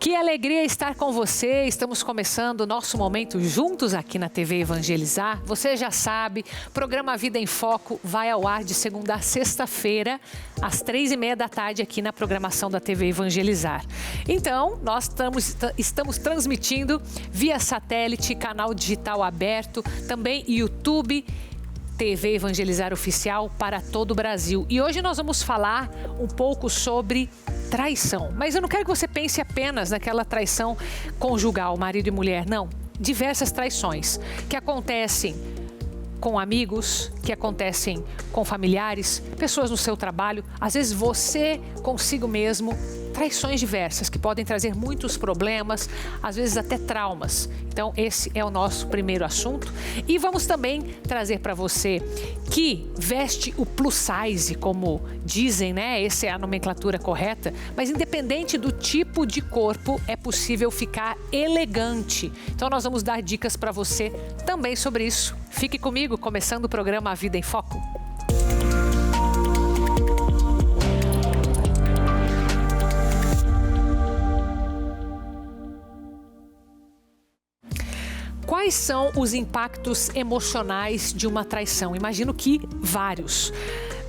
Que alegria estar com você. Estamos começando o nosso momento juntos aqui na TV Evangelizar. Você já sabe, programa Vida em Foco vai ao ar de segunda a sexta-feira, às 3h30 da tarde aqui na programação da TV Evangelizar. Então, nós estamos transmitindo via satélite, canal digital aberto, também YouTube, TV Evangelizar Oficial para todo o Brasil. E hoje nós vamos falar um pouco sobre traição. Mas eu não quero que você pense apenas naquela traição conjugal, marido e mulher. Não, diversas traições que acontecem com amigos, que acontecem com familiares, pessoas no seu trabalho, às vezes você consigo mesmo, traições diversas que podem trazer muitos problemas, às vezes até traumas. Então esse é o nosso primeiro assunto e vamos também trazer para você que veste o plus size, como dizem, né? Essa é a nomenclatura correta, mas independente do tipo de corpo é possível ficar elegante. Então nós vamos dar dicas para você também sobre isso. Fique comigo, começando o programa A Vida em Foco. Quais são os impactos emocionais de uma traição? Imagino que vários.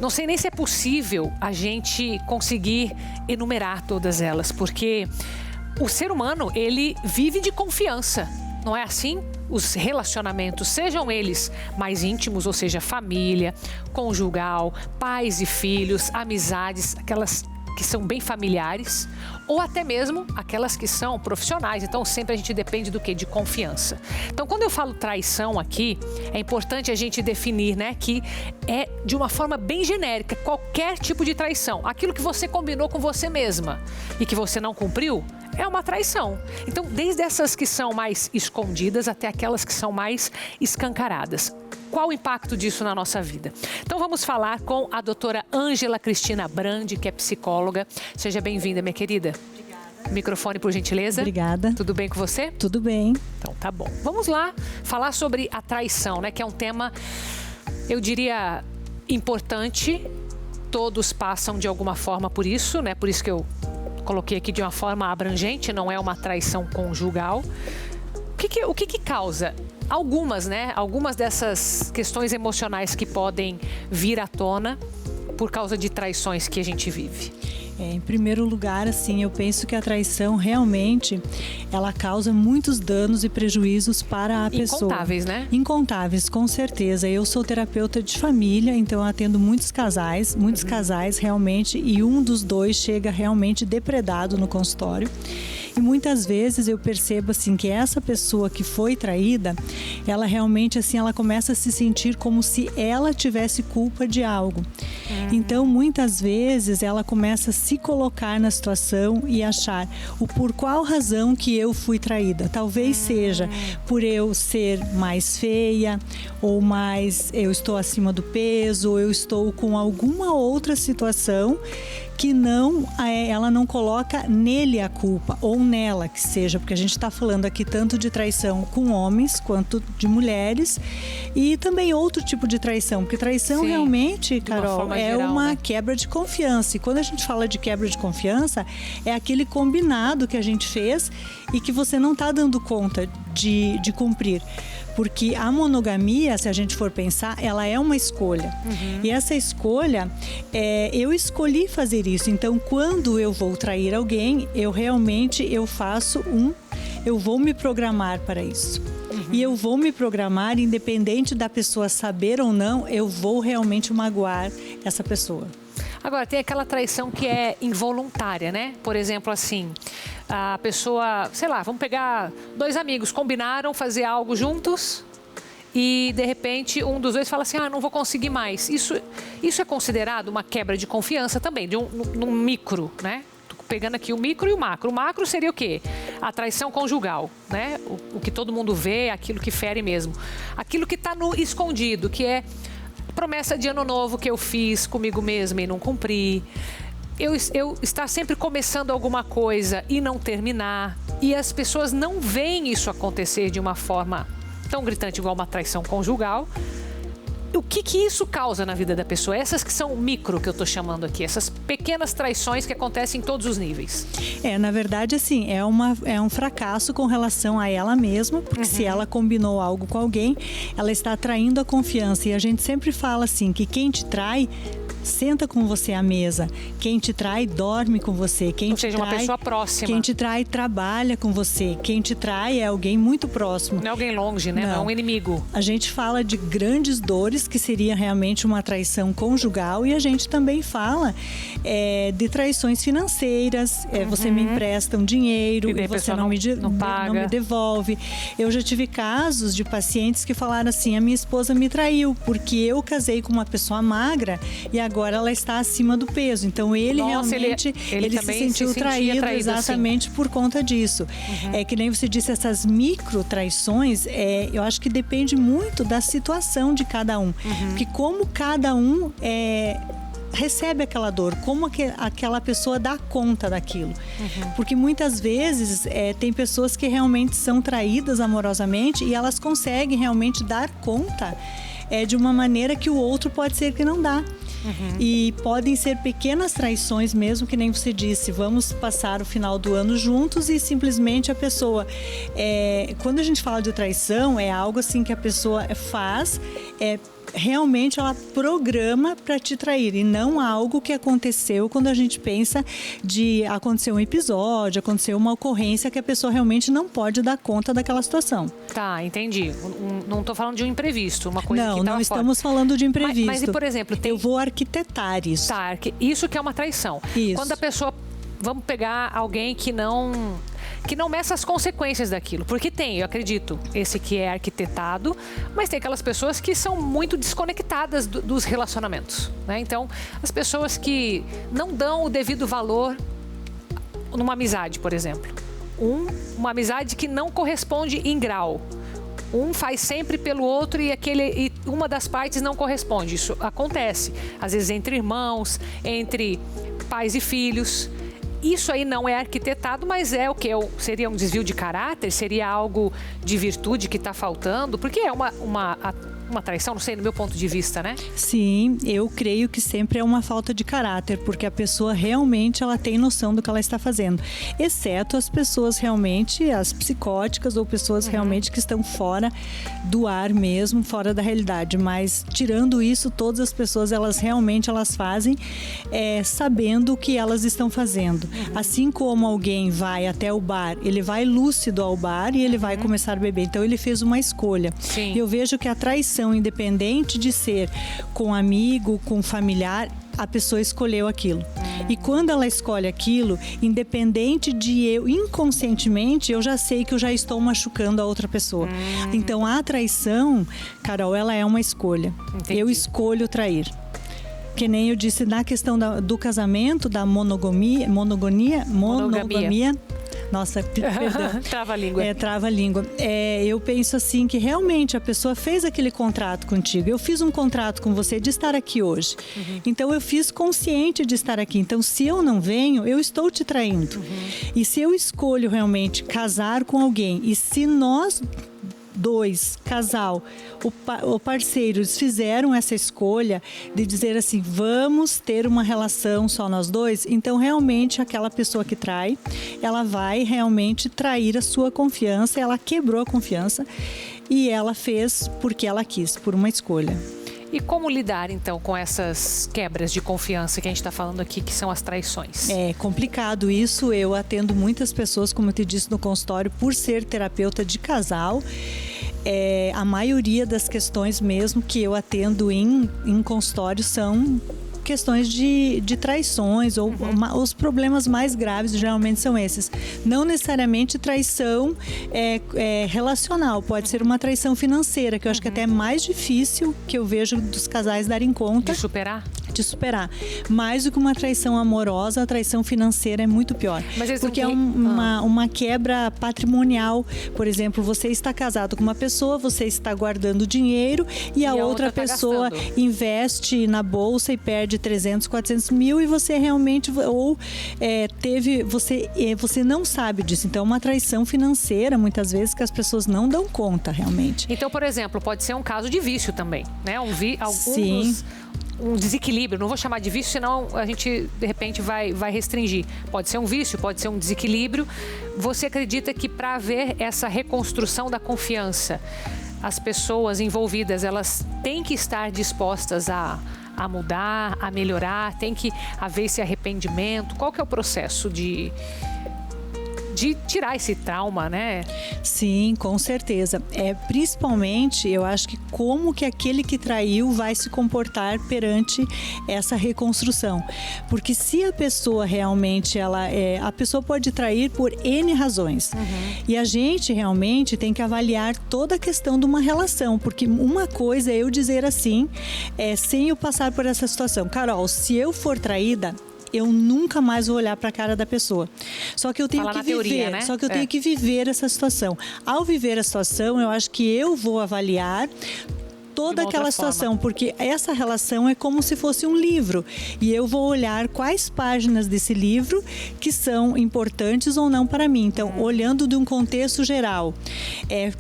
Não sei nem se é possível a gente conseguir enumerar todas elas, porque o ser humano, ele vive de confiança, não é assim? Os relacionamentos, sejam eles mais íntimos, ou seja, família, conjugal, pais e filhos, amizades, aquelas que são bem familiares, ou até mesmo aquelas que são profissionais. Então sempre a gente depende do quê? De confiança. Então quando eu falo traição aqui, é importante a gente definir, né, que é de uma forma bem genérica, qualquer tipo de traição. Aquilo que você combinou com você mesma e que você não cumpriu, é uma traição. Então, desde essas que são mais escondidas até aquelas que são mais escancaradas. Qual o impacto disso na nossa vida? Então, vamos falar com a doutora Ângela Cristina Brandi, que é psicóloga. Seja bem-vinda, minha querida. Obrigada. Microfone, por gentileza. Obrigada. Tudo bem com você? Tudo bem. Então, tá bom. Vamos lá falar sobre a traição, né? Que é um tema, eu diria, importante. Todos passam de alguma forma por isso, né? Por isso que eu coloquei aqui de uma forma abrangente, não é uma traição conjugal. O que causa? Algumas, né? Algumas dessas questões emocionais que podem vir à tona por causa de traições que a gente vive. Em primeiro lugar, assim, eu penso que a traição realmente, ela causa muitos danos e prejuízos para a pessoa. Incontáveis, né? Incontáveis, com certeza. Eu sou terapeuta de família, então eu atendo muitos casais realmente, e um dos dois chega realmente depredado no consultório. E muitas vezes eu percebo assim que essa pessoa que foi traída, ela realmente assim, ela começa a se sentir como se ela tivesse culpa de algo. Então muitas vezes ela começa a se colocar na situação e achar o por qual razão que eu fui traída. Talvez seja por eu ser mais feia, ou mais eu estou acima do peso, ou eu estou com alguma outra situação que ela não coloca nele a culpa, ou nela que seja, porque a gente está falando aqui tanto de traição com homens quanto de mulheres, e também outro tipo de traição, porque traição Sim, realmente, Carol, é geral, uma né? quebra de confiança, e quando a gente fala de quebra de confiança, é aquele combinado que a gente fez e que você não está dando conta de cumprir. Porque a monogamia, se a gente for pensar, ela é uma escolha. E essa escolha, eu escolhi fazer isso. Então, quando eu vou trair alguém, eu vou me programar para isso. E eu vou me programar, independente da pessoa saber ou não, eu vou realmente magoar essa pessoa. Agora, tem aquela traição que é involuntária, né? Por exemplo, assim, a pessoa, sei lá, vamos pegar dois amigos, combinaram fazer algo juntos e, de repente, um dos dois fala assim, não vou conseguir mais. Isso é considerado uma quebra de confiança também, num micro, né? Tô pegando aqui o micro e o macro. O macro seria o quê? A traição conjugal, né? O que todo mundo vê, aquilo que fere mesmo. Aquilo que está no escondido, que é promessa de ano novo que eu fiz comigo mesma e não cumpri. Eu estar sempre começando alguma coisa e não terminar. E as pessoas não veem isso acontecer de uma forma tão gritante igual uma traição conjugal. O que isso causa na vida da pessoa? Essas que são micro, que eu tô chamando aqui, essas pequenas traições que acontecem em todos os níveis. Na verdade, assim, é um fracasso com relação a ela mesma, porque se ela combinou algo com alguém, ela está traindo a confiança. E a gente sempre fala assim, que quem te trai senta com você à mesa. Quem te trai, dorme com você. Ou seja, uma pessoa próxima. Quem te trai, trabalha com você. Quem te trai é alguém muito próximo. Não é alguém longe, né? Não é um inimigo. A gente fala de grandes dores, que seria realmente uma traição conjugal, e a gente também fala de traições financeiras. Você me empresta um dinheiro e você não me devolve. Eu já tive casos de pacientes que falaram assim, a minha esposa me traiu, porque eu casei com uma pessoa magra e agora ela está acima do peso. Então ele realmente ele se sentiu traído exatamente assim, por conta disso. É que nem você disse, essas micro traições, eu acho que depende muito da situação de cada um. Porque como cada um recebe aquela dor, como aquela pessoa dá conta daquilo. Porque muitas vezes tem pessoas que realmente são traídas amorosamente e elas conseguem realmente dar conta de uma maneira que o outro pode ser que não dá. E podem ser pequenas traições mesmo, que nem você disse, vamos passar o final do ano juntos e simplesmente a pessoa... quando a gente fala de traição, é algo assim que a pessoa faz... realmente ela programa para te trair e não algo que aconteceu quando a gente pensa de acontecer um episódio, acontecer uma ocorrência que a pessoa realmente não pode dar conta daquela situação. Tá, entendi. Não estou falando de um imprevisto, uma coisa que não estamos falando de imprevisto. Mas por exemplo, eu vou arquitetar isso. Tá, isso que é uma traição. Isso. Quando a pessoa, vamos pegar alguém que não meça as consequências daquilo. Porque eu acredito, esse que é arquitetado, mas tem aquelas pessoas que são muito desconectadas dos relacionamentos, né? Então, as pessoas que não dão o devido valor numa amizade, por exemplo. Uma amizade que não corresponde em grau. Um faz sempre pelo outro e uma das partes não corresponde. Isso acontece, às vezes, entre irmãos, entre pais e filhos. Isso aí não é arquitetado, mas é o que? Seria um desvio de caráter? Seria algo de virtude que está faltando? Porque é uma traição, não sei, no meu ponto de vista, né? Sim, eu creio que sempre é uma falta de caráter, porque a pessoa realmente ela tem noção do que ela está fazendo. Exceto as pessoas realmente, as psicóticas ou pessoas realmente que estão fora do ar mesmo, fora da realidade. Mas tirando isso, todas as pessoas, elas fazem sabendo o que elas estão fazendo. Assim como alguém vai até o bar, ele vai lúcido ao bar e ele vai começar a beber. Então ele fez uma escolha. Sim. Eu vejo que a traição, independente de ser com amigo, com familiar, a pessoa escolheu aquilo. E quando ela escolhe aquilo, independente de eu, inconscientemente, eu já sei que eu já estou machucando a outra pessoa. Então a traição, Carol, ela é uma escolha. Entendi. Eu escolho trair. Que nem eu disse na questão do casamento, da monogamia. Nossa, perdão. Trava a língua. Trava a língua. Eu penso assim que realmente a pessoa fez aquele contrato contigo. Eu fiz um contrato com você de estar aqui hoje. Então eu fiz consciente de estar aqui. Então se eu não venho, eu estou te traindo. E se eu escolho realmente casar com alguém e se nós dois, casal, o parceiros fizeram essa escolha de dizer assim, vamos ter uma relação só nós dois, então realmente aquela pessoa que trai, ela vai realmente trair a sua confiança, ela quebrou a confiança e ela fez porque ela quis, por uma escolha. E como lidar, então, com essas quebras de confiança que a gente está falando aqui, que são as traições? É complicado isso. Eu atendo muitas pessoas, como eu te disse, no consultório, por ser terapeuta de casal. A maioria das questões mesmo que eu atendo em consultório são questões de traições ou os problemas mais graves geralmente são esses. Não necessariamente traição relacional, pode ser uma traição financeira, que eu acho que até é mais difícil que eu vejo dos casais darem conta. De superar? te superar. Mais do que uma traição amorosa, a traição financeira é muito pior. Porque é uma quebra patrimonial. Por exemplo, você está casado com uma pessoa, você está guardando dinheiro e a outra pessoa investe na bolsa e perde 300, 400 mil e você realmente você não sabe disso. Então, é uma traição financeira, muitas vezes, que as pessoas não dão conta, realmente. Então, por exemplo, pode ser um caso de vício também, né? Sim. Um desequilíbrio, não vou chamar de vício, senão a gente, de repente, vai restringir. Pode ser um vício, pode ser um desequilíbrio. Você acredita que para haver essa reconstrução da confiança, as pessoas envolvidas, elas têm que estar dispostas a mudar, a melhorar, tem que haver esse arrependimento? Qual que é o processo de tirar esse trauma, né? Sim, com certeza. Principalmente, eu acho que como que aquele que traiu vai se comportar perante essa reconstrução. Porque se a pessoa realmente, a pessoa pode trair por N razões. E a gente realmente tem que avaliar toda a questão de uma relação. Porque uma coisa é eu dizer assim, sem eu passar por essa situação. Carol, se eu for traída, eu nunca mais vou olhar para a cara da pessoa. Só que eu tenho que viver, teoria, né? Só que eu tenho que viver essa situação. Ao viver a situação, eu acho que eu vou avaliar toda aquela situação, porque essa relação é como se fosse um livro e eu vou olhar quais páginas desse livro que são importantes ou não para mim. Então, olhando de um contexto geral,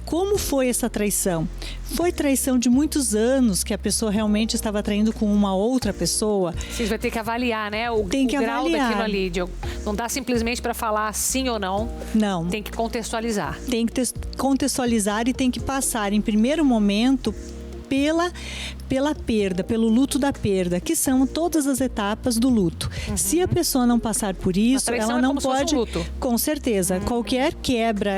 como foi essa traição? Foi traição de muitos anos que a pessoa realmente estava traindo com uma outra pessoa? Você vai ter que avaliar, né? O grau daquilo ali. Não dá simplesmente para falar sim ou não. Não. Tem que contextualizar. Tem que contextualizar e tem que passar, em primeiro momento, pela perda, pelo luto da perda, que são todas as etapas do luto. Se a pessoa não passar por isso, ela não pode. Se fosse um luto. Com certeza. Qualquer quebra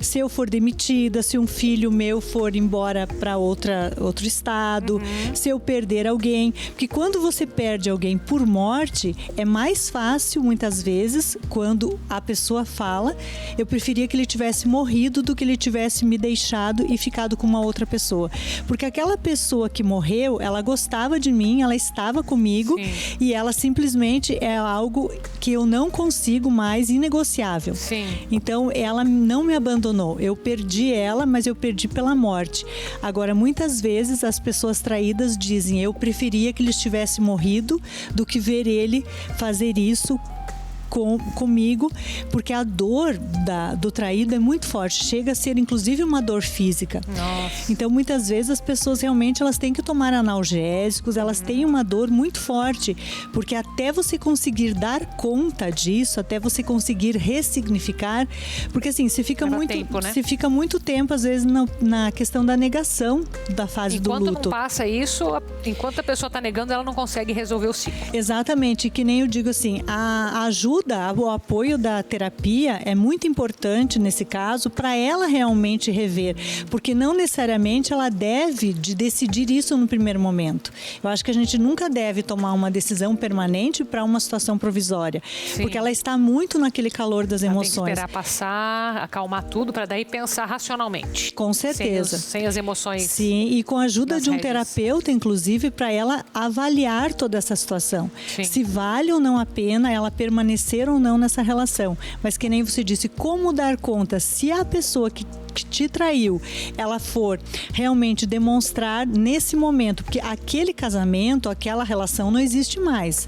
se eu for demitida, se um filho meu for embora para outro estado, se eu perder alguém. Porque quando você perde alguém por morte, é mais fácil, muitas vezes, quando a pessoa fala, eu preferia que ele tivesse morrido do que ele tivesse me deixado e ficado com uma outra pessoa. Porque aquela pessoa que morreu, ela gostava de mim, ela estava comigo. Sim. E ela simplesmente é algo que eu não consigo mais, inegociável. Sim. Então, ela não me abandonou. Eu perdi ela, mas eu perdi pela morte. Agora, muitas vezes as pessoas traídas dizem: eu preferia que ele tivesse morrido do que ver ele fazer isso comigo, porque a dor do traído é muito forte, chega a ser inclusive uma dor física. Nossa. Então, muitas vezes as pessoas realmente elas têm que tomar analgésicos, elas têm uma dor muito forte, porque até você conseguir dar conta disso, até você conseguir ressignificar, porque assim, se fica muito tempo, às vezes, na questão da negação da fase do luto. Enquanto não passa isso, enquanto a pessoa está negando, ela não consegue resolver o ciclo. Exatamente, que nem eu digo assim, a ajuda, o apoio da terapia é muito importante nesse caso para ela realmente rever, porque não necessariamente ela deve decidir isso no primeiro momento. Eu acho que a gente nunca deve tomar uma decisão permanente para uma situação provisória. Sim. Porque ela está muito naquele calor das emoções. Tem que esperar passar, acalmar tudo para daí pensar racionalmente. Com certeza. Sem as emoções. Sim, e com a ajuda de um terapeuta, inclusive, para ela avaliar toda essa situação. Sim. Se vale ou não a pena ela permanecer ou não nessa relação. Mas que nem você disse, como dar conta se a pessoa que te traiu, ela for realmente demonstrar nesse momento, porque aquele casamento, aquela relação não existe mais.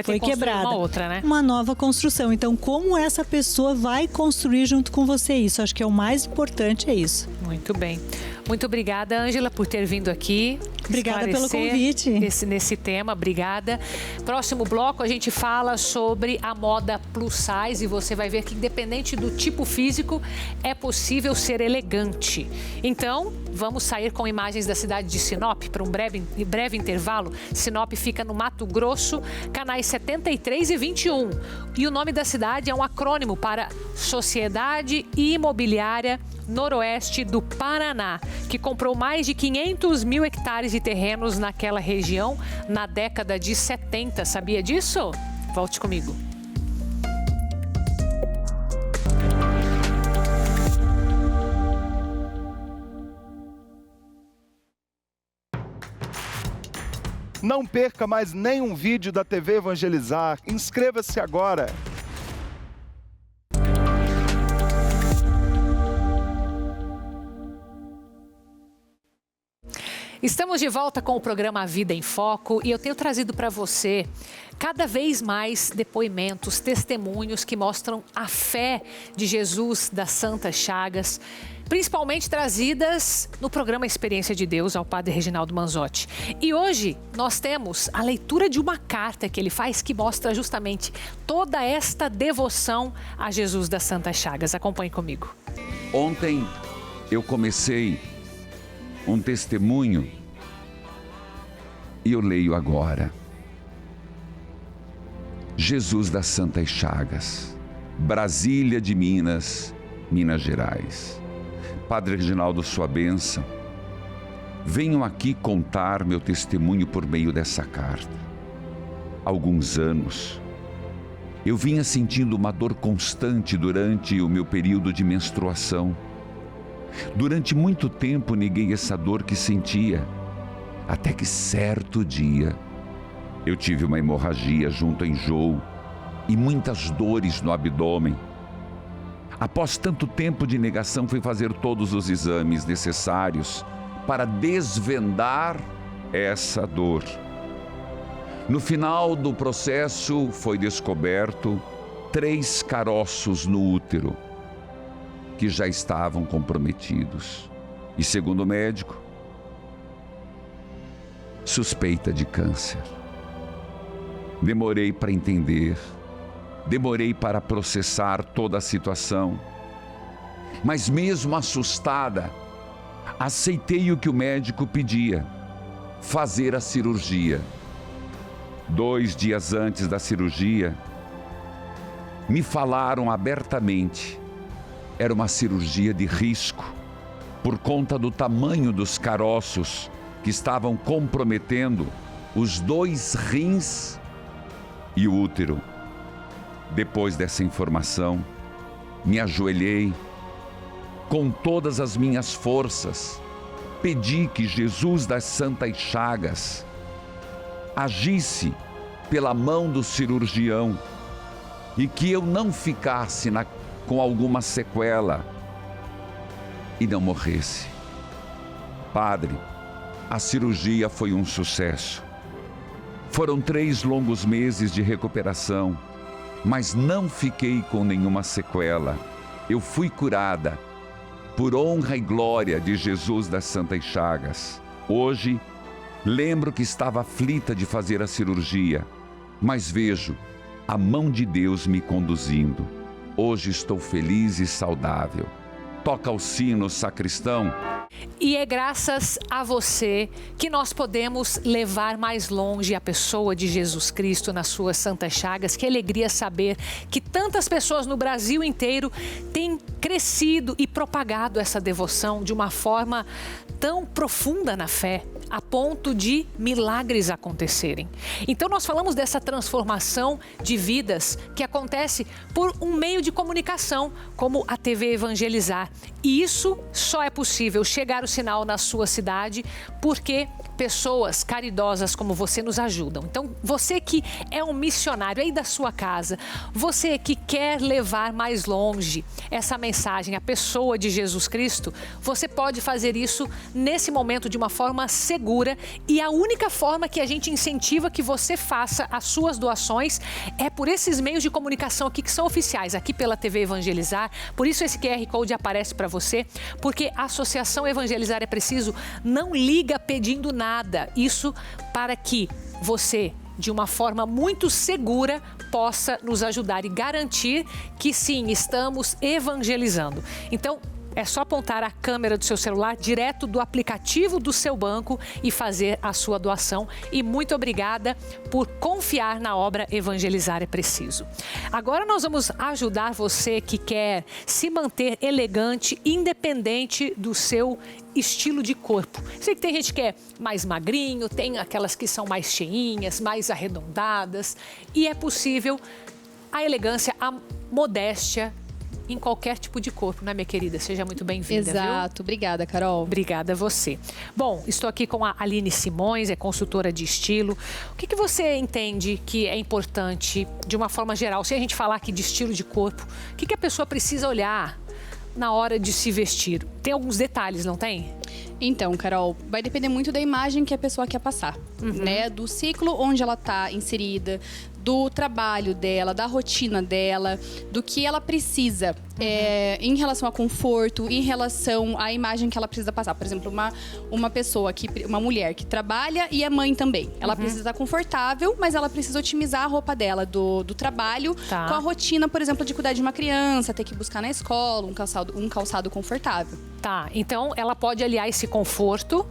Foi quebrada. Uma outra, né? Uma nova construção. Então, como essa pessoa vai construir junto com você isso? Acho que é o mais importante, é isso. Muito bem. Muito obrigada, Ângela, por ter vindo aqui. Obrigada pelo convite. Nesse tema, obrigada. Próximo bloco, a gente fala sobre a moda plus size e você vai ver que, independente do tipo físico, é possível ser elegante. Então, vamos sair com imagens da cidade de Sinop para um breve intervalo. Sinop fica no Mato Grosso, canais 73 e 21. E o nome da cidade é um acrônimo para Sociedade Imobiliária Noroeste do Paraná, que comprou mais de 500 mil hectares de terrenos naquela região na década de 70. Sabia disso? Volte comigo. Não perca mais nenhum vídeo da TV Evangelizar. Inscreva-se agora. Estamos de volta com o programa Vida em Foco e eu tenho trazido para você cada vez mais depoimentos, testemunhos que mostram a fé de Jesus das Santas Chagas, principalmente trazidas no programa Experiência de Deus ao Padre Reginaldo Manzotti. E hoje nós temos a leitura de uma carta que ele faz que mostra justamente toda esta devoção a Jesus das Santas Chagas. Acompanhe comigo. Ontem eu comecei um testemunho e eu leio agora. Jesus das Santas Chagas, Brasília de Minas, Minas Gerais. Padre Reginaldo, sua bênção. Venho aqui contar meu testemunho por meio dessa carta. Há alguns anos, eu vinha sentindo uma dor constante durante o meu período de menstruação. Durante muito tempo neguei essa dor que sentia, até que certo dia eu tive uma hemorragia junto ao enjoo e muitas dores no abdômen. Após tanto tempo de negação, fui fazer todos os exames necessários para desvendar essa dor. No final do processo foi descoberto 3 caroços no útero, que já estavam comprometidos. E segundo o médico, suspeita de câncer. Demorei para entender, demorei para processar toda a situação, mas mesmo assustada, aceitei o que o médico pedia, fazer a cirurgia. 2 dias antes da cirurgia, me falaram abertamente. Era uma cirurgia de risco, por conta do tamanho dos caroços que estavam comprometendo os 2 rins e o útero. Depois dessa informação, me ajoelhei, com todas as minhas forças, pedi que Jesus das Santas Chagas agisse pela mão do cirurgião e que eu não ficasse com alguma sequela e não morresse. Padre, a cirurgia foi um sucesso. Foram 3 longos meses de recuperação, mas não fiquei com nenhuma sequela. Eu fui curada, por honra e glória de Jesus das Santas Chagas. Hoje, lembro que estava aflita de fazer a cirurgia, mas vejo a mão de Deus me conduzindo. Hoje estou feliz e saudável. Toca o sino, sacristão. E é graças a você que nós podemos levar mais longe a pessoa de Jesus Cristo nas suas Santas Chagas. Que alegria saber que tantas pessoas no Brasil inteiro têm crescido e propagado essa devoção de uma forma tão profunda na fé, a ponto de milagres acontecerem. Então nós falamos dessa transformação de vidas que acontece por um meio de comunicação, como a TV Evangelizar. E isso só é possível chegar o sinal na sua cidade porque pessoas caridosas como você nos ajudam. Então, você que é um missionário aí da sua casa, você que quer levar mais longe essa mensagem, a pessoa de Jesus Cristo, você pode fazer isso nesse momento de uma forma segura, e a única forma que a gente incentiva que você faça as suas doações é por esses meios de comunicação aqui que são oficiais, aqui pela TV Evangelizar. Por isso esse QR Code aparece para você, porque a Associação Evangelizar é Preciso não liga pedindo nada. Isso para que você, de uma forma muito segura, possa nos ajudar e garantir que sim, estamos evangelizando. Então, é só apontar a câmera do seu celular direto do aplicativo do seu banco e fazer a sua doação. E muito obrigada por confiar na obra Evangelizar é Preciso. Agora nós vamos ajudar você que quer se manter elegante, independente do seu estilo de corpo. Sei que tem gente que é mais magrinho, tem aquelas que são mais cheinhas, mais arredondadas, e é possível a elegância, a modéstia em qualquer tipo de corpo, né, minha querida? Seja muito bem-vinda, Exato. Obrigada, Carol. Obrigada a você. Bom, estou aqui com a Aline Simões, é consultora de estilo. O que você entende que é importante, de uma forma geral, se a gente falar aqui de estilo de corpo, o que a pessoa precisa olhar na hora de se vestir? Tem alguns detalhes, não tem? Então, Carol, vai depender muito da imagem que a pessoa quer passar, né? Do ciclo onde ela está inserida, do trabalho dela, da rotina dela, do que ela precisa em relação a conforto, em relação à imagem que ela precisa passar. Por exemplo, uma pessoa, uma mulher que trabalha e é mãe também. Ela precisa estar confortável, mas ela precisa otimizar a roupa dela do trabalho com a rotina, por exemplo, de cuidar de uma criança, ter que buscar na escola um calçado confortável. Tá, então ela pode aliar esse conforto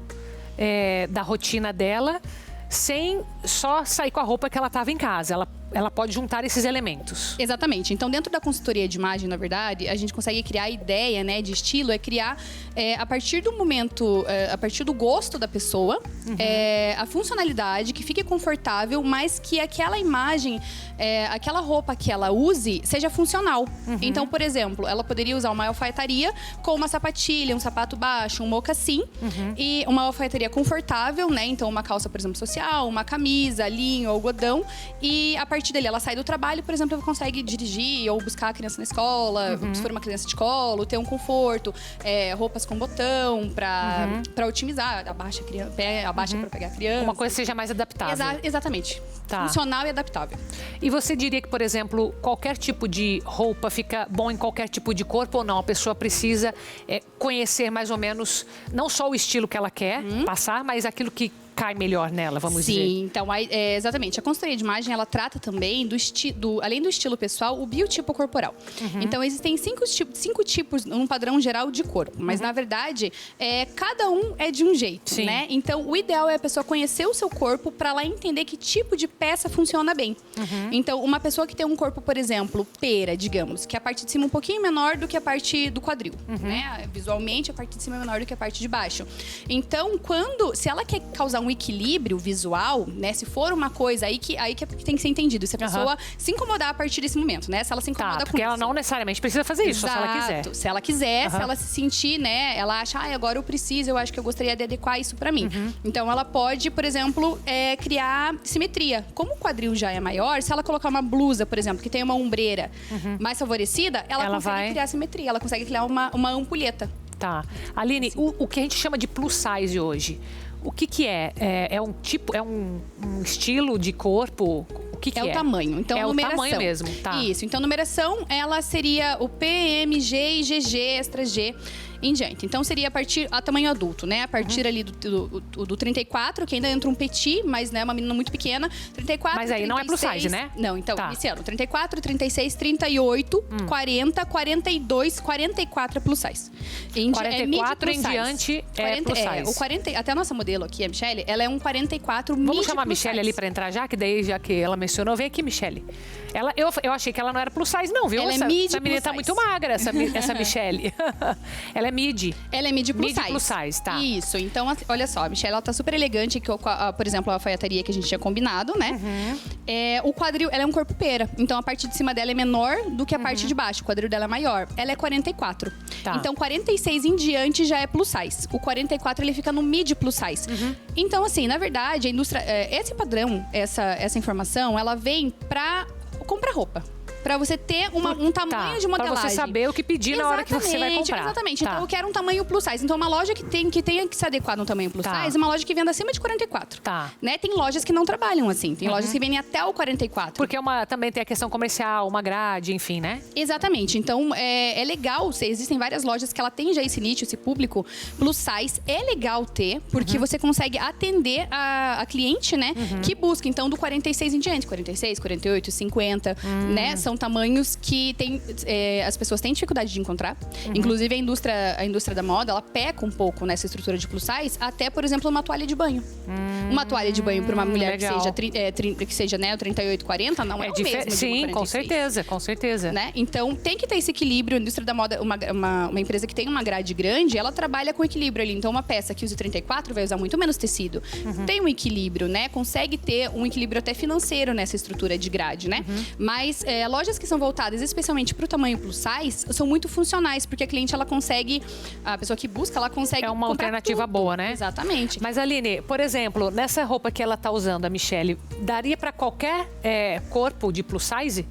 da rotina dela sem só sair com a roupa que ela estava em casa. Ela pode juntar esses elementos. Exatamente. Então, dentro da consultoria de imagem, na verdade, a gente consegue criar a ideia, né, de estilo, criar a partir do momento, a partir do gosto da pessoa, a funcionalidade, que fique confortável, mas que aquela imagem, aquela roupa que ela use, seja funcional. Então, por exemplo, ela poderia usar uma alfaiataria com uma sapatilha, um sapato baixo, um mocassim, e uma alfaiataria confortável, né? Então, uma calça, por exemplo, social, uma camisa, linho, algodão, e a partir dele, ela sai do trabalho, por exemplo, ela consegue dirigir ou buscar a criança na escola, se for uma criança de colo, ter um conforto, roupas com botão para otimizar, abaixa para pegar a criança. Uma coisa que seja mais adaptável. Exatamente. Tá. Funcional e adaptável. E você diria que, por exemplo, qualquer tipo de roupa fica bom em qualquer tipo de corpo ou não? A pessoa precisa conhecer mais ou menos, não só o estilo que ela quer passar, mas aquilo que cai melhor nela, vamos dizer. Sim, então, exatamente. A consultoria de imagem, ela trata também, além do estilo pessoal, o biotipo corporal. Então, existem cinco tipos, num padrão geral de corpo. Mas, na verdade, cada um é de um jeito, né? Então, o ideal é a pessoa conhecer o seu corpo para ela entender que tipo de peça funciona bem. Então, uma pessoa que tem um corpo, por exemplo, pera, digamos, que a parte de cima é um pouquinho menor do que a parte do quadril, né? Visualmente, a parte de cima é menor do que a parte de baixo. Então, se ela quer causar um equilíbrio visual, né? Se for uma coisa aí que tem que ser entendido. Se a pessoa se incomodar a partir desse momento, né? Se ela se incomoda com porque ela não necessariamente precisa fazer isso, Exato. se ela quiser. Se ela quiser, se ela se sentir, né? Ela acha, agora eu preciso, eu acho que eu gostaria de adequar isso pra mim. Então, ela pode, por exemplo, criar simetria. Como o quadril já é maior, se ela colocar uma blusa, por exemplo, que tem uma ombreira mais favorecida, ela consegue criar simetria. Ela consegue criar uma ampulheta. Tá. Aline, o que a gente chama de plus size hoje, o que é? É um tipo, um estilo de corpo? O que é? É o tamanho. Então, numeração. O tamanho mesmo, tá. Isso. Então, numeração, ela seria o P, M, G, GG, extra G em diante. Então, seria a tamanho adulto, né? A partir ali do 34, que ainda entra um petit, mas né, uma menina muito pequena. 34, mas aí 36, não é plus size, né? Não, então, iniciando. 34, 36, 38, 40, 42, 44 é plus size. 44 em diante é plus size. Até a nossa modelo aqui, a Michelle, ela é um 44 mid. Vamos chamar a Michelle ali pra entrar já que ela mencionou. Vem aqui, Michelle. Eu achei que ela não era plus size, não, viu? Ela essa menina tá size. muito magra, essa Michelle. Ela é mid. Ela é mid plus size. Plus size, tá. Isso. Então, olha só, a Michelle, ela tá super elegante, por exemplo, a alfaiataria que a gente tinha combinado, né? O quadril, ela é um corpo pera. Então, a parte de cima dela é menor do que a parte de baixo. O quadril dela é maior. Ela é 44. Tá. Então, 46 em diante já é plus size. O 44, ele fica no mid plus size. Então, assim, na verdade, a indústria... esse padrão, essa informação, ela vem pra comprar roupa. Pra você ter um tamanho de modelagem. Pra você saber o que pedir na hora que você vai comprar. Exatamente. Então, eu quero um tamanho plus size. Então, uma loja que tenha que se adequar no tamanho plus size é uma loja que venda acima de 44. Tá. Né? Tem lojas que não trabalham assim. Tem lojas que vendem até o 44. Porque também tem a questão comercial, uma grade, enfim, né? Exatamente. Então, é legal. Existem várias lojas que ela tem já esse nicho, esse público plus size. É legal ter, porque você consegue atender a cliente, né? Que busca, então, do 46 em diante. 46, 48, 50, né? São tamanhos que as pessoas têm dificuldade de encontrar. Inclusive, a indústria da moda, ela peca um pouco nessa estrutura de plus size, até, por exemplo, uma toalha de banho. Uma toalha de banho para uma mulher que seja né, 38, 40, não é o mesmo. Sim, com certeza. Né? Então, tem que ter esse equilíbrio. A indústria da moda, uma empresa que tem uma grade grande, ela trabalha com equilíbrio ali. Então, uma peça que use 34 vai usar muito menos tecido. Tem um equilíbrio, né? Consegue ter um equilíbrio até financeiro nessa estrutura de grade, né? Mas, lojas que são voltadas especialmente para o tamanho plus size são muito funcionais, porque a cliente, ela consegue, a pessoa que busca, ela consegue É uma comprar alternativa tudo. boa, né? Exatamente. Mas, Aline, por exemplo, nessa roupa que ela tá usando, a Michelle, daria para qualquer corpo de plus size?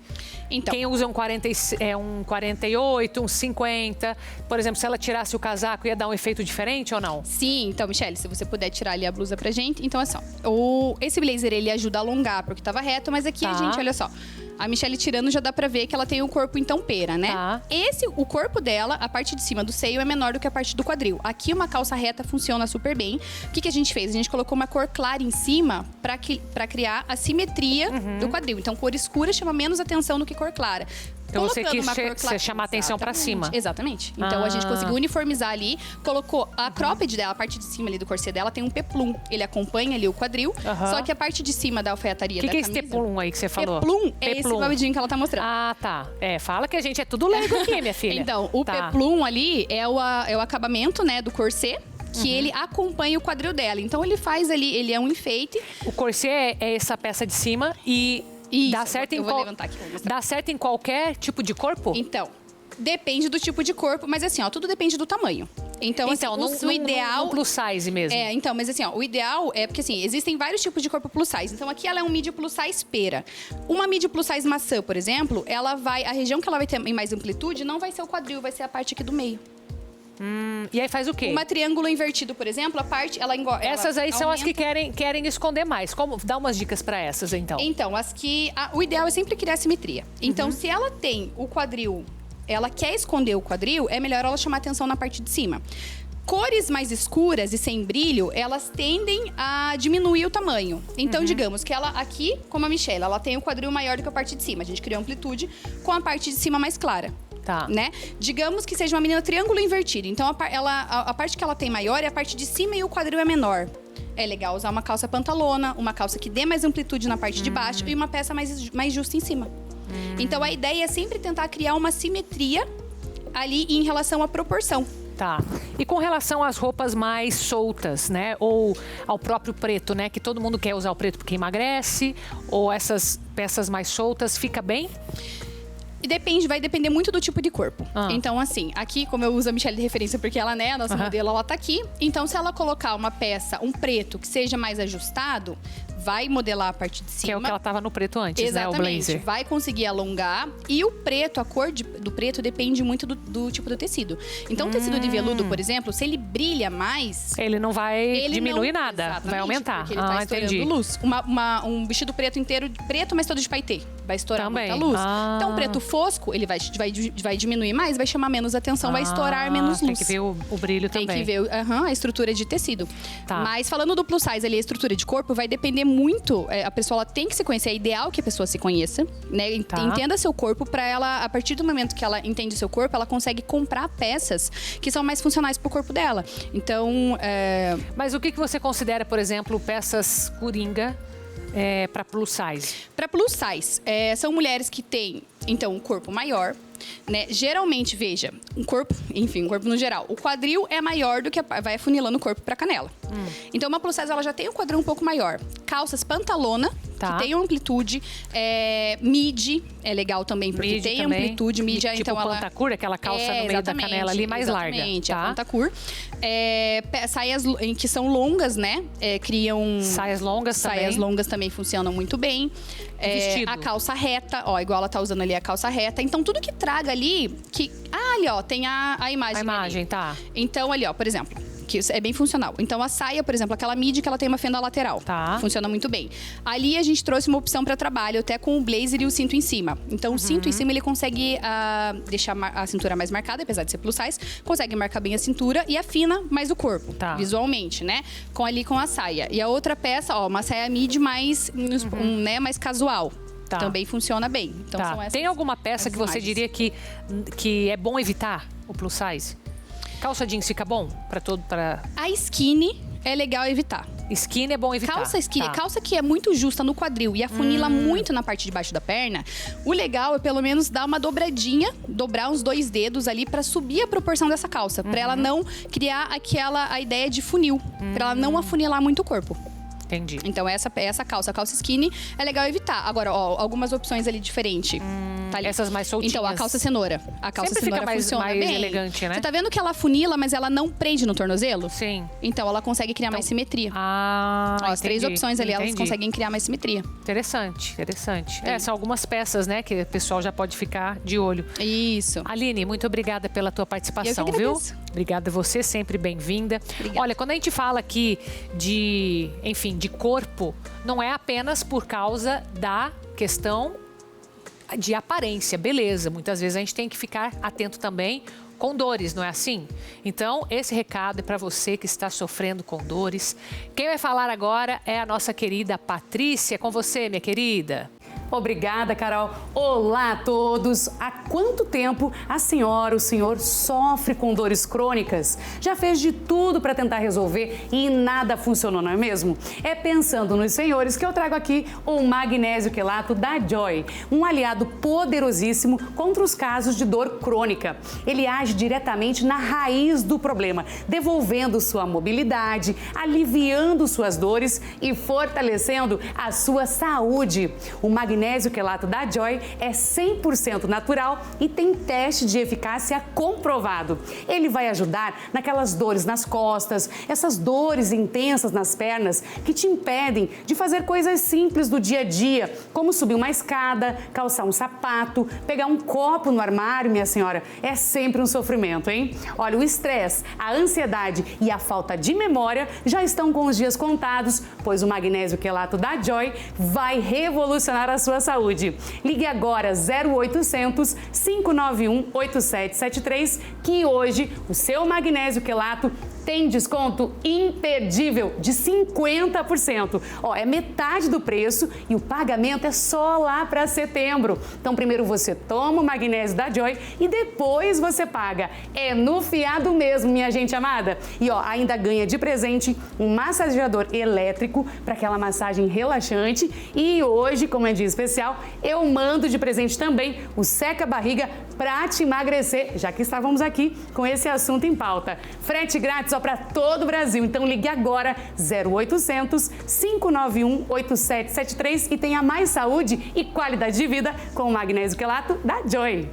Então, Quem usa um 48, um 50, por exemplo, se ela tirasse o casaco, ia dar um efeito diferente ou não? sim, então, Michelle, se você puder tirar ali a blusa pra gente. Então, assim, ó, esse blazer, ele ajuda a alongar porque tava reto, mas aqui a gente, olha só, a Michelle tirando já dá pra ver que ela tem o corpo então pera, né? Tá. O corpo dela, a parte de cima do seio é menor do que a parte do quadril. Aqui uma calça reta funciona super bem. O que a gente fez? A gente colocou uma cor clara em cima pra criar a simetria do quadril. Então, cor escura chama menos atenção do que cor clara. Então você Colocando quis uma cor clara- chamar a atenção pra cima. Exatamente. Então a gente conseguiu uniformizar ali, colocou Uhum. a cropped dela, a parte de cima ali do corset dela tem um peplum. Ele acompanha ali o quadril, só que a parte de cima da alfaiataria O que da é esse camisa... peplum aí que você falou? Peplum é esse babidinho que ela tá mostrando. Ah, tá. Fala que a gente é tudo leigo aqui, minha filha. Então, o Tá. peplum ali é o acabamento, né, do corset, que Uhum. ele acompanha o quadril dela. Então ele faz ali, ele é um enfeite. O corset é essa peça de cima e Isso, dá certo eu em vou levantar aqui, vou mostrar. dá certo em qualquer tipo de corpo? Então, depende do tipo de corpo, mas assim, ó, tudo depende do tamanho. Então, assim, o ideal... no plus size mesmo. Então, mas assim, ó, o ideal é porque assim, existem vários tipos de corpo plus size. Então aqui ela é um midi plus size pera. Uma midi plus size maçã, por exemplo, a região que ela vai ter em mais amplitude não vai ser o quadril, vai ser a parte aqui do meio. E aí faz o quê? Uma triângulo invertido, por exemplo, a parte ela engorda. Essas aí são as que querem esconder mais. Dá umas dicas pra essas, então. Então, as que o ideal é sempre criar simetria. Então, se ela tem o quadril, ela quer esconder o quadril, é melhor ela chamar atenção na parte de cima. Cores mais escuras e sem brilho, elas tendem a diminuir o tamanho. Então, digamos que ela aqui, como a Michelle, ela tem o quadril maior do que a parte de cima. A gente criou amplitude com a parte de cima mais clara. Tá. Né? Digamos que seja uma menina triângulo invertido. Então, a parte que ela tem maior é a parte de cima e o quadril é menor. É legal usar uma calça pantalona, uma calça que dê mais amplitude na parte de baixo e uma peça mais justa em cima. Então, a ideia é sempre tentar criar uma simetria ali em relação à proporção. Tá. E com relação às roupas mais soltas, né? Ou ao próprio preto, né? Que todo mundo quer usar o preto porque emagrece. Ou essas peças mais soltas, fica bem? E vai depender muito do tipo de corpo. Então, assim, aqui, como eu uso a Michelle de referência, porque ela, né, a nossa modelo, ela tá aqui. Então, se ela colocar uma peça, um preto, que seja mais ajustado, vai modelar a parte de cima. Que é o que ela tava no preto antes, Exatamente, né? O blazer. vai conseguir alongar. E o preto, a cor do preto depende muito do tipo do tecido. Então, o tecido de veludo, por exemplo, se ele brilha mais... Ele não vai diminuir não, nada, exatamente, vai aumentar. Porque ele tá estourando entendi. luz. Um vestido preto inteiro, preto, mas todo de paetê. Vai estourar Também. muita luz. Então, o preto fosco, ele vai diminuir mais, vai chamar menos atenção, vai estourar menos luz. Tem que ver o brilho também. Tem que ver a estrutura de tecido. Tá. Mas falando do plus size ali, a estrutura de corpo vai depender muito. A pessoa ela tem que se conhecer. É ideal que a pessoa se conheça, né? Tá. Entenda seu corpo para ela, a partir do momento que ela entende seu corpo, ela consegue comprar peças que são mais funcionais pro corpo dela. Então, Mas o que você considera, por exemplo, peças coringa para plus size? para plus size, são mulheres que têm, então, um corpo maior, né? Geralmente, veja, um corpo no geral. O quadril é maior do que vai afunilando o corpo para canela. Então, uma plus size, ela já tem um quadril um pouco maior. Calças pantalona, Tá. que tenham amplitude. Midi é legal também, porque Midi tem também. amplitude. Midi, Tipo então, ela... pantacur, aquela calça no meio da canela ali, mais larga. Exatamente, Tá? a pantacur. Saias que são longas, né? Criam... Saias longas também. Saias longas também funcionam muito bem. Vestido. A calça reta, ó, igual ela tá usando ali a calça reta. Então, tudo que traga ali, ali, ó, tem a imagem. A imagem, ali. tá. Então, ali, ó, por exemplo, que isso é bem funcional. Então, a saia, por exemplo, aquela midi que ela tem uma fenda lateral. Tá. Funciona muito bem. Ali, a gente trouxe uma opção para trabalho, até com o blazer e o cinto em cima. Então, o cinto em cima, ele consegue deixar a cintura mais marcada, apesar de ser plus size. Consegue marcar bem a cintura e afina mais o corpo, Tá. visualmente, né? Com a saia. E a outra peça, ó, uma saia midi mais, né, mais casual. Tá. Também funciona bem. Então, Tá. são essas Tem alguma peça as que você imagens. diria que é bom evitar o plus size? Calça jeans fica bom para A skinny é legal evitar. skinny é bom evitar. Calça skinny, Tá. calça que é muito justa no quadril e afunila muito na parte de baixo da perna. O legal é pelo menos dar uma dobradinha, dobrar uns 2 dedos ali pra subir a proporção dessa calça, pra ela não criar a ideia de funil, pra ela não afunilar muito o corpo. Entendi. Então essa calça skinny é legal evitar. Agora, ó, algumas opções ali diferentes. Tá ali. Essas mais soltinhas. Então, a calça cenoura. A calça Sempre cenoura fica mais funciona bem. elegante, né? Você tá vendo que ela funila, mas ela não prende no tornozelo? Sim. Então, ela consegue criar mais simetria. Ah, Ó, as três entendi, opções ali, elas entendi. conseguem criar mais simetria. Interessante. São algumas peças, né, que o pessoal já pode ficar de olho. Isso. Aline, muito obrigada pela tua participação, Eu que viu? agradeço. Obrigada a você, sempre bem-vinda. Obrigada. Olha, quando a gente fala aqui de corpo, não é apenas por causa da questão de aparência, beleza. Muitas vezes a gente tem que ficar atento também com dores, não é assim? Então, esse recado é para você que está sofrendo com dores. Quem vai falar agora é a nossa querida Patrícia. Com você, minha querida. Obrigada, Carol. Olá a todos. Há quanto tempo a senhora, o senhor sofre com dores crônicas? Já fez de tudo para tentar resolver e nada funcionou, não é mesmo? É pensando nos senhores que eu trago aqui o magnésio quelato da Joy, um aliado poderosíssimo contra os casos de dor crônica. Ele age diretamente na raiz do problema, devolvendo sua mobilidade, aliviando suas dores e fortalecendo a sua saúde. O magnésio quelato da Joy é 100% natural e tem teste de eficácia comprovado. Ele vai ajudar naquelas dores nas costas, essas dores intensas nas pernas que te impedem de fazer coisas simples do dia a dia, como subir uma escada, calçar um sapato, pegar um copo no armário, minha senhora. É sempre um sofrimento, hein? Olha, o estresse, a ansiedade e a falta de memória já estão com os dias contados, pois o magnésio quelato da Joy vai revolucionar a sua saúde. Ligue agora 0800 591 8773 que hoje o seu magnésio quelato tem desconto imperdível de 50%. Ó, é metade do preço e o pagamento é só lá para setembro. Então, primeiro você toma o magnésio da Joy e depois você paga. É no fiado mesmo, minha gente amada. E ó, ainda ganha de presente um massageador elétrico para aquela massagem relaxante. E hoje, como é dia especial, eu mando de presente também o seca-barriga para te emagrecer, já que estávamos aqui com esse assunto em pauta. Frete grátis para todo o Brasil. Então ligue agora 0800 591 8773 e tenha mais saúde e qualidade de vida com o magnésio quelato da Joy.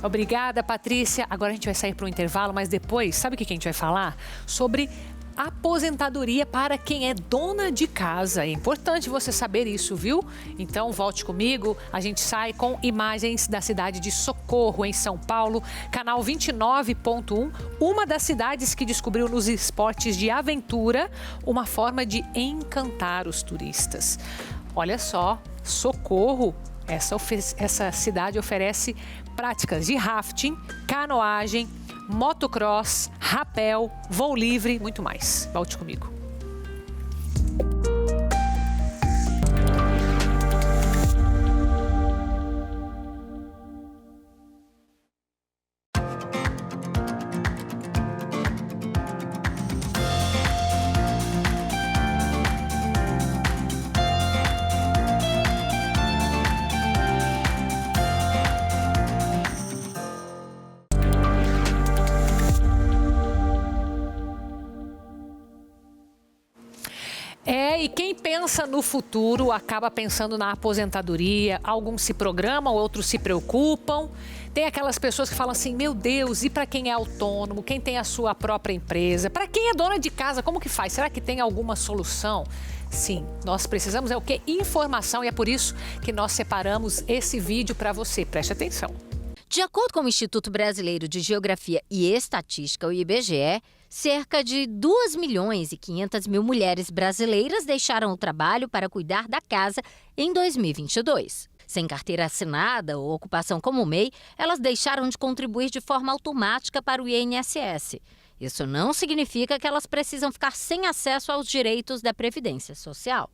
Obrigada, Patrícia. Agora a gente vai sair para um intervalo, mas depois, sabe o que a gente vai falar? Sobre aposentadoria para quem é dona de casa. É importante você saber isso, viu? Então, volte comigo. A gente sai com imagens da cidade de Socorro, em São Paulo, canal 29.1, uma das cidades que descobriu nos esportes de aventura uma forma de encantar os turistas. Olha só, Socorro, essa cidade oferece práticas de rafting, canoagem, motocross, rapel, voo livre, muito mais. Volte comigo. E quem pensa no futuro acaba pensando na aposentadoria. Alguns se programam, outros se preocupam. Tem aquelas pessoas que falam assim, meu Deus, e para quem é autônomo, quem tem a sua própria empresa? Para quem é dona de casa, como que faz? Será que tem alguma solução? Sim, nós precisamos o quê? Informação, e é por isso que nós separamos esse vídeo para você. Preste atenção. De acordo com o Instituto Brasileiro de Geografia e Estatística, o IBGE, cerca de 2.500.000 mulheres brasileiras deixaram o trabalho para cuidar da casa em 2022. Sem carteira assinada ou ocupação como MEI, elas deixaram de contribuir de forma automática para o INSS. Isso não significa que elas precisam ficar sem acesso aos direitos da Previdência Social.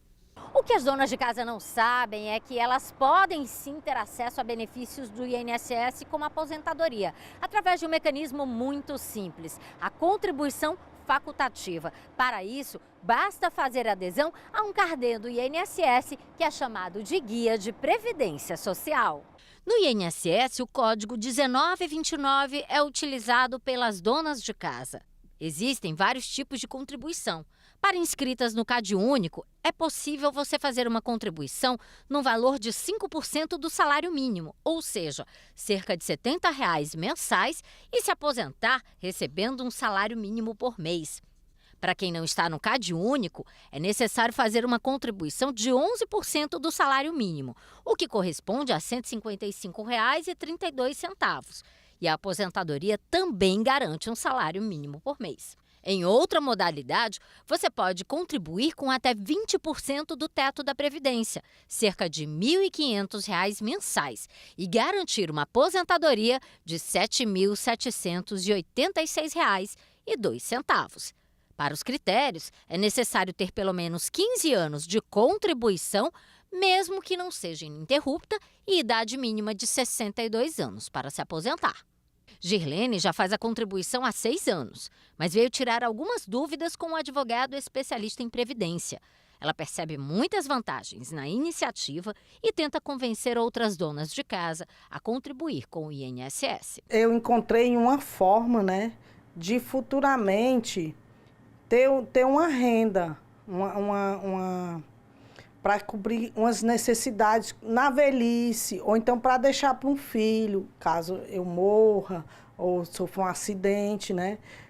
O que as donas de casa não sabem é que elas podem sim ter acesso a benefícios do INSS como aposentadoria, através de um mecanismo muito simples, a contribuição facultativa. Para isso, basta fazer adesão a um carnê do INSS, que é chamado de Guia de Previdência Social. No INSS, o código 1929 é utilizado pelas donas de casa. Existem vários tipos de contribuição. Para inscritas no CadÚnico, é possível você fazer uma contribuição no valor de 5% do salário mínimo, ou seja, cerca de R$ 70 mensais, e se aposentar recebendo um salário mínimo por mês. Para quem não está no CadÚnico, é necessário fazer uma contribuição de 11% do salário mínimo, o que corresponde a R$ 155,32. E a aposentadoria também garante um salário mínimo por mês. Em outra modalidade, você pode contribuir com até 20% do teto da Previdência, cerca de R$ 1.500 mensais, e garantir uma aposentadoria de R$ 7.786,02. Para os critérios, é necessário ter pelo menos 15 anos de contribuição, mesmo que não seja ininterrupta, e idade mínima de 62 anos para se aposentar. Girlene já faz a contribuição há 6 anos, mas veio tirar algumas dúvidas com um advogado especialista em previdência. Ela percebe muitas vantagens na iniciativa e tenta convencer outras donas de casa a contribuir com o INSS. Eu encontrei uma forma, de futuramente ter uma renda, para cobrir umas necessidades na velhice, ou então para deixar para um filho, caso eu morra ou sofra um acidente,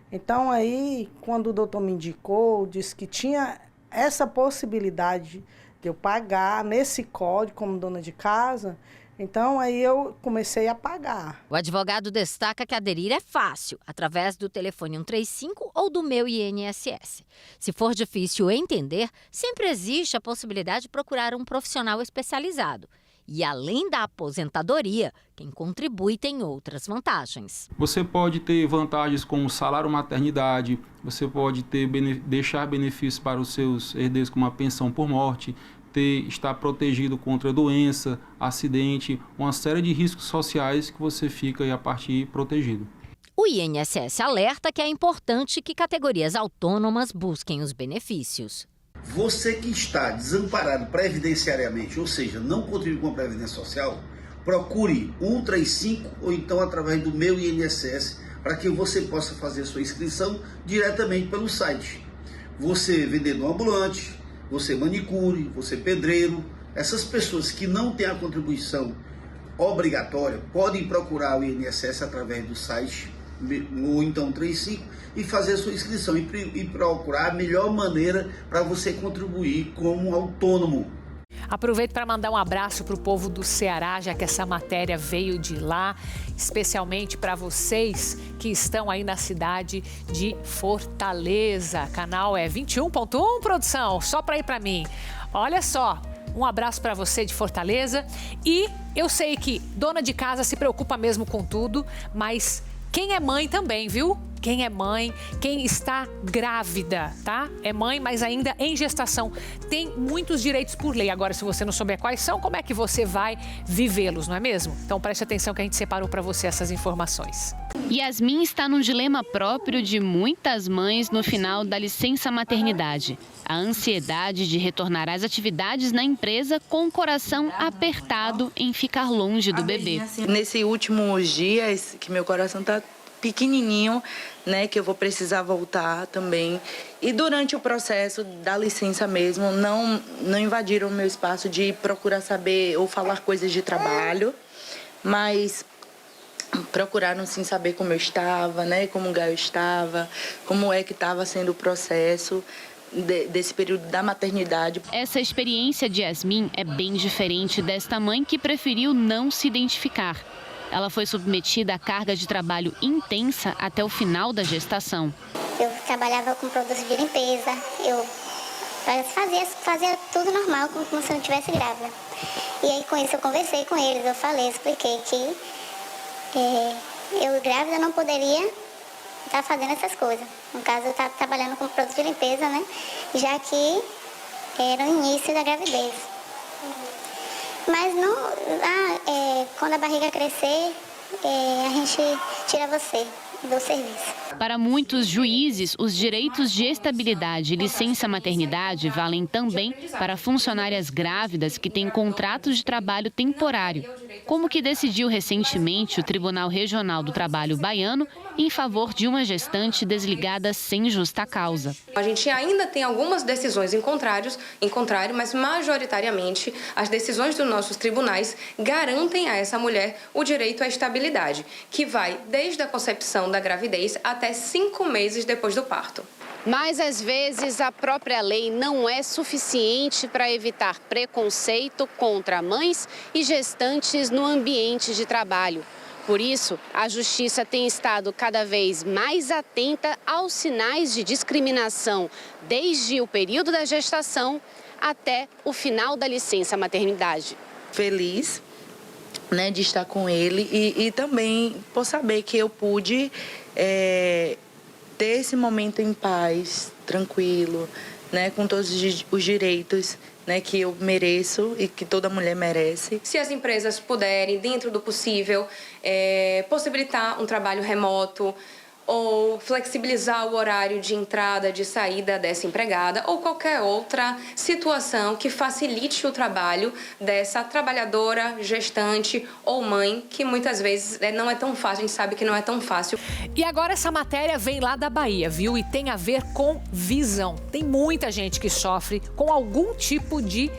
Então aí, quando o doutor me indicou, disse que tinha essa possibilidade de eu pagar nesse código como dona de casa, então aí eu comecei a pagar. O advogado destaca que aderir é fácil, através do telefone 135 ou do Meu INSS. Se for difícil entender, sempre existe a possibilidade de procurar um profissional especializado. E além da aposentadoria, quem contribui tem outras vantagens. Você pode ter vantagens como salário maternidade, você pode deixar benefícios para os seus herdeiros como a pensão por morte, estar protegido contra doença, acidente, uma série de riscos sociais que você fica aí a partir protegido. O INSS alerta que é importante que categorias autônomas busquem os benefícios. Você que está desamparado previdenciariamente, ou seja, não contribui com a Previdência Social, procure 135 ou então através do Meu INSS para que você possa fazer sua inscrição diretamente pelo site. Você vendedor ambulante, você manicure, você pedreiro, essas pessoas que não têm a contribuição obrigatória podem procurar o INSS através do site ou então 35 e fazer sua inscrição e procurar a melhor maneira para você contribuir como autônomo. Aproveito para mandar um abraço para o povo do Ceará, já que essa matéria veio de lá, especialmente para vocês que estão aí na cidade de Fortaleza. Canal é 21.1, produção, só para ir para mim. Olha só, um abraço para você de Fortaleza. E eu sei que dona de casa se preocupa mesmo com tudo, mas quem é mãe também, viu? Quem é mãe, quem está grávida, tá? É mãe, mas ainda em gestação, tem muitos direitos por lei. Agora, se você não souber quais são, como é que você vai vivê-los, não é mesmo? Então, preste atenção que a gente separou para você essas informações. Yasmin está num dilema próprio de muitas mães no final da licença maternidade. A ansiedade de retornar às atividades na empresa com o coração apertado em ficar longe do bebê. Nesses últimos dias, que meu coração está pequenininho, que eu vou precisar voltar também. E durante o processo da licença mesmo, não invadiram o meu espaço de procurar saber ou falar coisas de trabalho, mas procuraram sim saber como eu estava, como o Gaio estava, como é que estava sendo o processo desse período da maternidade. Essa experiência de Yasmin é bem diferente desta mãe que preferiu não se identificar. Ela foi submetida a carga de trabalho intensa até o final da gestação. Eu trabalhava com produtos de limpeza, eu fazia tudo normal, como se eu não estivesse grávida. E aí com isso eu conversei com eles, eu falei, expliquei que eu grávida não poderia estar fazendo essas coisas. No caso, eu estava trabalhando com produtos de limpeza, já que era o início da gravidez. Mas quando a barriga crescer, a gente tira você do serviço. Para muitos juízes, os direitos de estabilidade e licença maternidade valem também para funcionárias grávidas que têm contratos de trabalho temporário. como que decidiu recentemente o Tribunal Regional do Trabalho baiano em favor de uma gestante desligada sem justa causa. A gente ainda tem algumas decisões em contrário, mas majoritariamente as decisões dos nossos tribunais garantem a essa mulher o direito à estabilidade, que vai desde a concepção da gravidez até 5 meses depois do parto. Mas, às vezes, a própria lei não é suficiente para evitar preconceito contra mães e gestantes no ambiente de trabalho. Por isso, a Justiça tem estado cada vez mais atenta aos sinais de discriminação, desde o período da gestação até o final da licença maternidade. Feliz, né, de estar com ele e também por saber que eu pude ter esse momento em paz, tranquilo, né, com todos os direitos, né, que eu mereço e que toda mulher merece. Se as empresas puderem, dentro do possível, possibilitar um trabalho remoto ou flexibilizar o horário de entrada, de saída dessa empregada ou qualquer outra situação que facilite o trabalho dessa trabalhadora, gestante ou mãe, que muitas vezes não é tão fácil, a gente sabe que não é tão fácil. E agora essa matéria vem lá da Bahia, viu? E tem a ver com visão. Tem muita gente que sofre com algum tipo de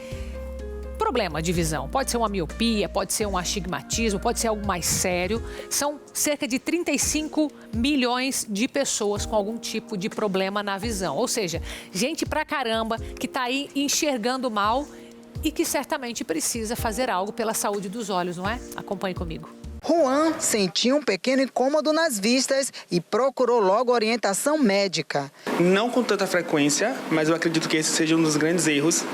problema de visão. Pode ser uma miopia, pode ser um astigmatismo, pode ser algo mais sério. São cerca de 35 milhões de pessoas com algum tipo de problema na visão. Ou seja, gente pra caramba que tá aí enxergando mal e que certamente precisa fazer algo pela saúde dos olhos, não é? Acompanhe comigo. Juan sentiu um pequeno incômodo nas vistas e procurou logo orientação médica. Não com tanta frequência, mas eu acredito que esse seja um dos grandes erros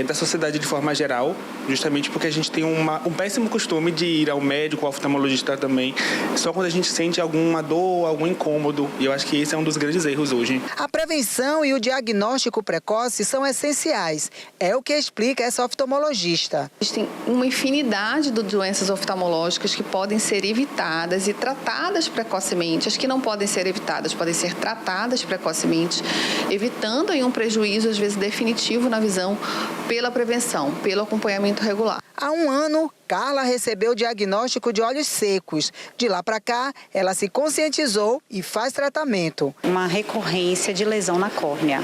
da sociedade de forma geral, justamente porque a gente tem um péssimo costume de ir ao médico, ao oftalmologista também, só quando a gente sente alguma dor, algum incômodo, e eu acho que esse é um dos grandes erros hoje. A prevenção e o diagnóstico precoce são essenciais, é o que explica essa oftalmologista. Existem uma infinidade de doenças oftalmológicas que podem ser evitadas e tratadas precocemente. As que não podem ser evitadas podem ser tratadas precocemente, evitando aí um prejuízo, às vezes, definitivo na visão pela prevenção, pelo acompanhamento regular. Há um ano, Carla recebeu o diagnóstico de olhos secos. De lá para cá, ela se conscientizou e faz tratamento. Uma recorrência de lesão na córnea.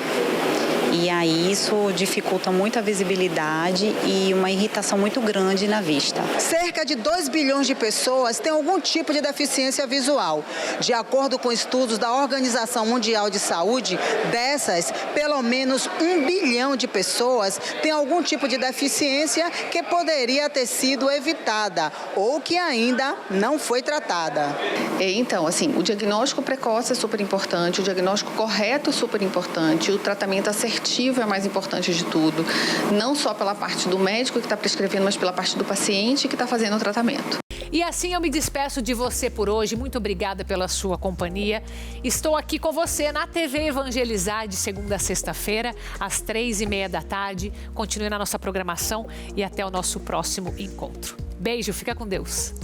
E aí isso dificulta muito a visibilidade e uma irritação muito grande na vista. Cerca de 2 bilhões de pessoas têm algum tipo de deficiência visual. De acordo com estudos da Organização Mundial de Saúde, dessas, pelo menos 1 bilhão de pessoas têm algum tipo de deficiência que poderia ter sido evitada ou que ainda não foi tratada. Então, assim, o diagnóstico precoce é super importante, o diagnóstico correto é super importante, o tratamento assertivo é mais importante de tudo, não só pela parte do médico que está prescrevendo, mas pela parte do paciente que está fazendo o tratamento. E assim eu me despeço de você por hoje. Muito obrigada pela sua companhia. Estou aqui com você na TV Evangelizar de segunda a sexta-feira, às 3h30 da tarde. Continue na nossa programação e até o nosso próximo encontro. Beijo, fica com Deus.